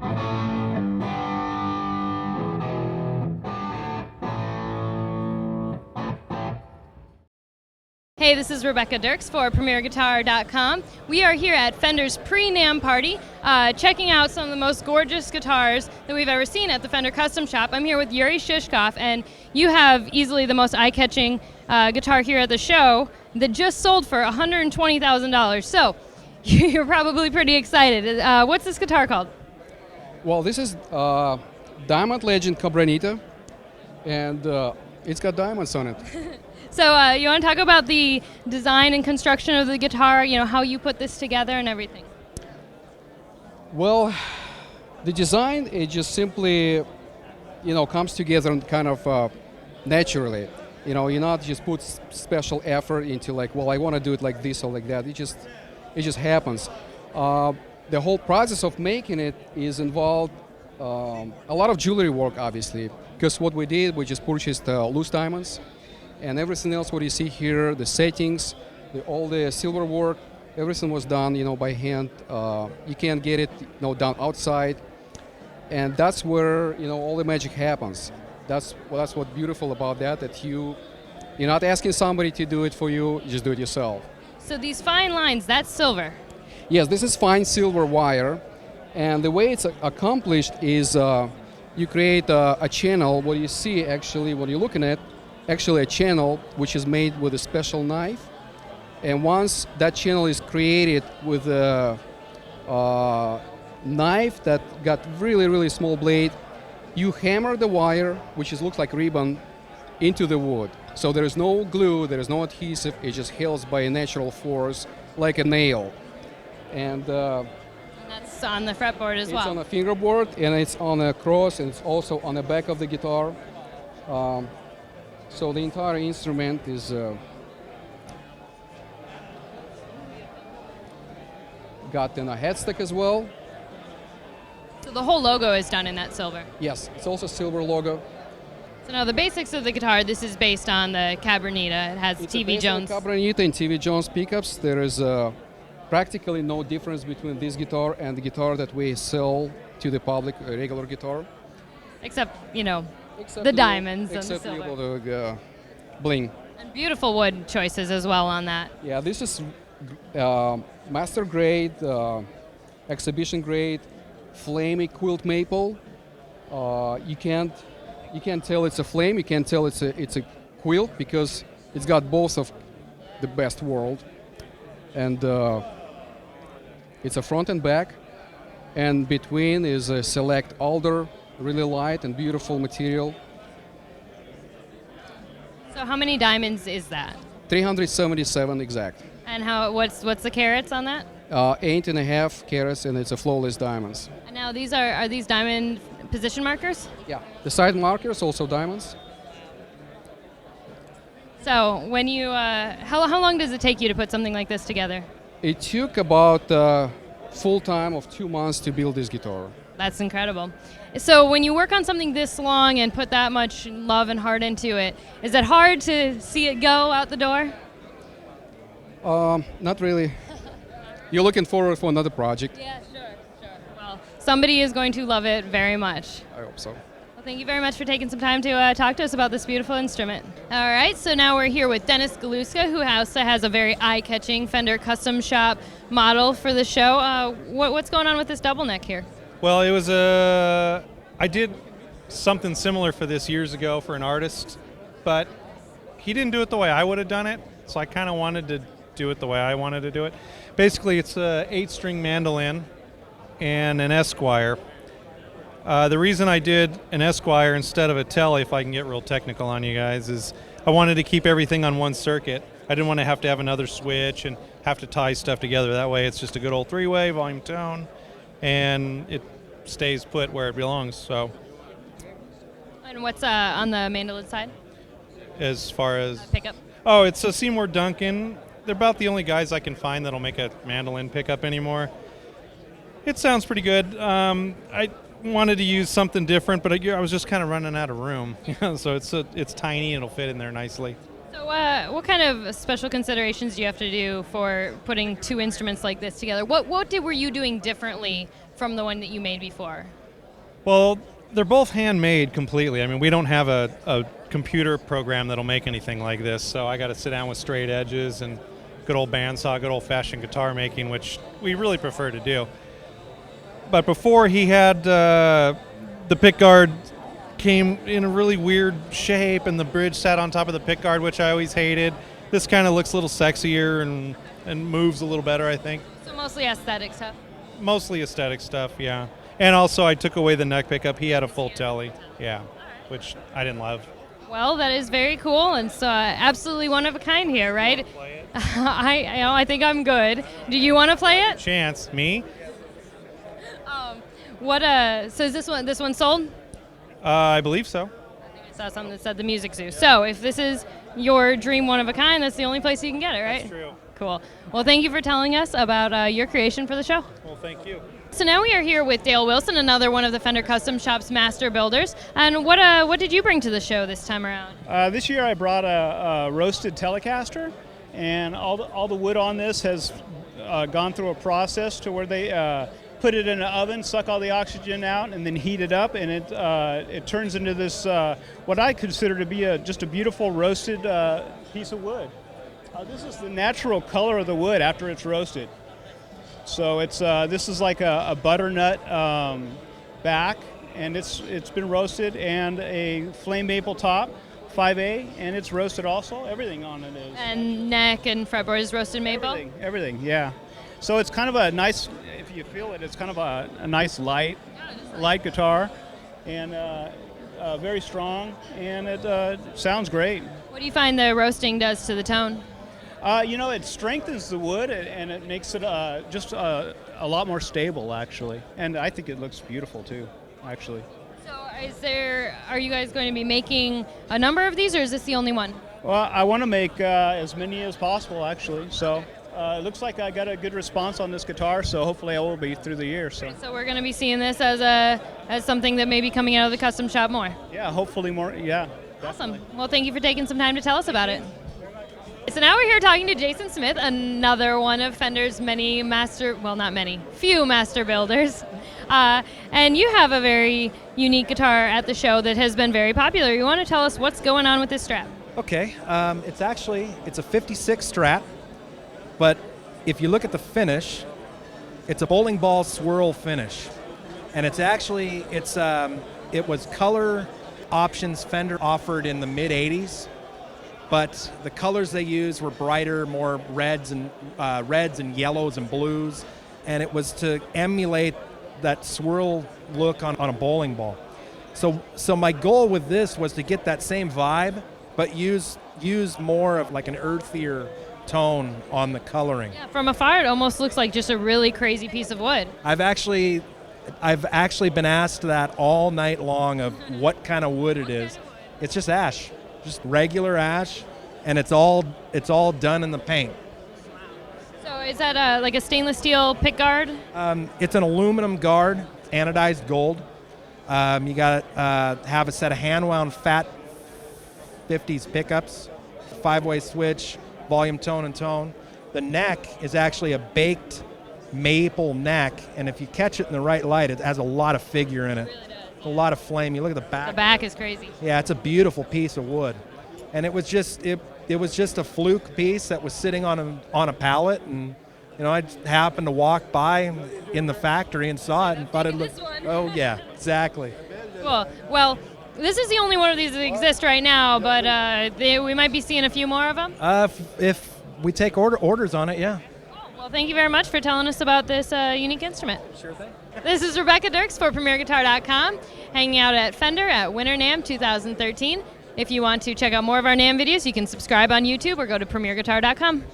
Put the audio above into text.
Hey, this is Rebecca Dirks for PremierGuitar.com. We are here at Fender's pre-NAMM party, checking out some of the most gorgeous guitars that we've ever seen at the Fender Custom Shop. I'm here with Yuri Shishkov, and you have easily the most eye-catching guitar here at the show that just sold for $120,000. So you're probably pretty excited. What's this guitar called? Well, this is Diamond Legend Cabranita, and it's got diamonds on it. So you want to talk about the design and construction of the guitar, how you put this together and everything? Well, the design, it just simply, comes together and kind of naturally. You're not just put special effort into like, well, I want to do it like this or like that. It just happens. The whole process of making it is involved a lot of jewelry work, obviously, because what we did, we just purchased loose diamonds. And everything else, what you see here, the settings, all the silver work, everything was done, by hand. You can't get it, done outside, and that's where all the magic happens. That's what's beautiful about that. That you're not asking somebody to do it for you; you just do it yourself. So these fine lines, that's silver. Yes, this is fine silver wire, and the way it's accomplished is you create a channel. What you see actually, what you're looking at. Actually a channel which is made with a special knife, and once that channel is created with a knife that got really small blade, you hammer the wire, which looks like ribbon, into the wood. So there is no glue, there is no adhesive, it just holds by a natural force like a nail. And that's on the fretboard as well. It's on a fingerboard, and it's on a cross, and it's also on the back of the guitar. So the entire instrument is got in a headstock as well. So the whole logo is done in that silver. Yes, it's also silver logo. So now the basics of the guitar, this is based on the Cabranita. It has TV Jones. Cabranita and TV Jones pickups. There is practically no difference between this guitar and the guitar that we sell to the public, a regular guitar. Except, the diamonds and the except silver. The bling. And beautiful wood choices as well on that. Yeah, this is master grade, exhibition grade, flamey quilt maple. You can't tell it's a flame. You can't tell it's a quilt because it's got both of the best world, and it's a front and back, and between is a select alder. Really light and beautiful material. So how many diamonds is that? 377 exact. And what's the carats on that? 8.5 carats, and it's a flawless diamonds. And now these are these diamond position markers? Yeah. The side markers also diamonds. So when you how long does it take you to put something like this together? It took about full time of 2 months to build this guitar. That's incredible. So when you work on something this long and put that much love and heart into it, is it hard to see it go out the door? Not really. You're looking forward for another project. Yeah, sure. Well, somebody is going to love it very much. I hope so. Well, thank you very much for taking some time to talk to us about this beautiful instrument. All right, so now we're here with Dennis Galuska, who also has a very eye-catching Fender Custom Shop model for the show. What's going on with this double neck here? Well, it was I did something similar for this years ago for an artist, but he didn't do it the way I would have done it, so I kind of wanted to do it the way I wanted to do it. Basically, it's a 8-string mandolin and an Esquire. The reason I did an Esquire instead of a Tele, if I can get real technical on you guys, is I wanted to keep everything on one circuit. I didn't want to have another switch and have to tie stuff together. That way, it's just a good old 3-way volume tone, and it stays put where it belongs. So. And what's on the mandolin side? As far as pickup? Oh, it's a Seymour Duncan. They're about the only guys I can find that'll make a mandolin pickup anymore. It sounds pretty good. I wanted to use something different, but I was just kind of running out of room. So it's tiny and it'll fit in there nicely. So what kind of special considerations do you have to do for putting two instruments like this together? What were you doing differently from the one that you made before? Well, they're both handmade completely. I mean, we don't have a computer program that'll make anything like this, so I got to sit down with straight edges and good old bandsaw, good old-fashioned guitar making, which we really prefer to do. But before, he had the pickguard came in a really weird shape, and the bridge sat on top of the pickguard, which I always hated. This kind of looks a little sexier and moves a little better, I think. So mostly aesthetic stuff. Mostly aesthetic stuff, yeah. And also, I took away the neck pickup. He had a full telly, yeah, which I didn't love. Well, that is very cool, and so absolutely one of a kind here, right? I think I'm good. Do you want to play it? Chance, me? So is this one sold? I believe so. I saw something that said the Music Zoo. So if this is your dream one of a kind, that's the only place you can get it, right? That's true. Cool. Well, thank you for telling us about your creation for the show. Well, thank you. So now we are here with Dale Wilson, another one of the Fender Custom Shop's master builders. And what did you bring to the show this time around? This year I brought a roasted Telecaster, and all the wood on this has gone through a process to where they put it in an oven, suck all the oxygen out, and then heat it up, and it turns into this what I consider to be just a beautiful roasted piece of wood. This is the natural color of the wood after it's roasted. So this is like a butternut back, and it's been roasted, and a flame maple top, 5A, and it's roasted also. Everything on it is. And neck and fretboard is roasted maple? Everything, yeah. So it's kind of a nice, if you feel it, it's kind of a nice light guitar, and very strong, and it sounds great. What do you find the roasting does to the tone? It strengthens the wood, and it makes it just a lot more stable, actually. And I think it looks beautiful, too, actually. So are you guys going to be making a number of these, or is this the only one? Well, I want to make as many as possible, actually. So it looks like I got a good response on this guitar, so hopefully I will be through the year. So we're going to be seeing this as something that may be coming out of the custom shop more. Yeah, hopefully more, yeah. Awesome. Well, thank you for taking some time to tell us about it. So now we're here talking to Jason Smith, another one of Fender's few master builders. And you have a very unique guitar at the show that has been very popular. You want to tell us what's going on with this Strat? Okay, it's a 56 Strat, but if you look at the finish, it's a bowling ball swirl finish. And it was color options Fender offered in the mid-'80s. But the colors they used were brighter, more reds and yellows and blues, and it was to emulate that swirl look on a bowling ball. So my goal with this was to get that same vibe, but use more of like an earthier tone on the coloring. Yeah, from afar it almost looks like just a really crazy piece of wood. I've actually been asked that all night long of what kind of wood it is. It's just ash. Just regular ash, and it's all done in the paint. So is that like a stainless steel pick guard? It's an aluminum guard, anodized gold. You got to have a set of hand-wound fat 50s pickups, 5-way switch, volume, tone, and tone. The neck is actually a baked maple neck, and if you catch it in the right light, it has a lot of figure in it. A lot of flame. You look at the back. The back is crazy. Yeah, it's a beautiful piece of wood, and it was just a fluke piece that was sitting on a pallet, and I just happened to walk by in the factory and saw it and thought it looked. Oh yeah, exactly. Cool. Well, this is the only one of these that exist right now, but we might be seeing a few more of them. If we take orders on it, yeah. Well, thank you very much for telling us about this unique instrument. Sure thing. This is Rebecca Dirks for PremierGuitar.com, hanging out at Fender at Winter NAMM 2013. If you want to check out more of our NAMM videos, you can subscribe on YouTube or go to PremierGuitar.com.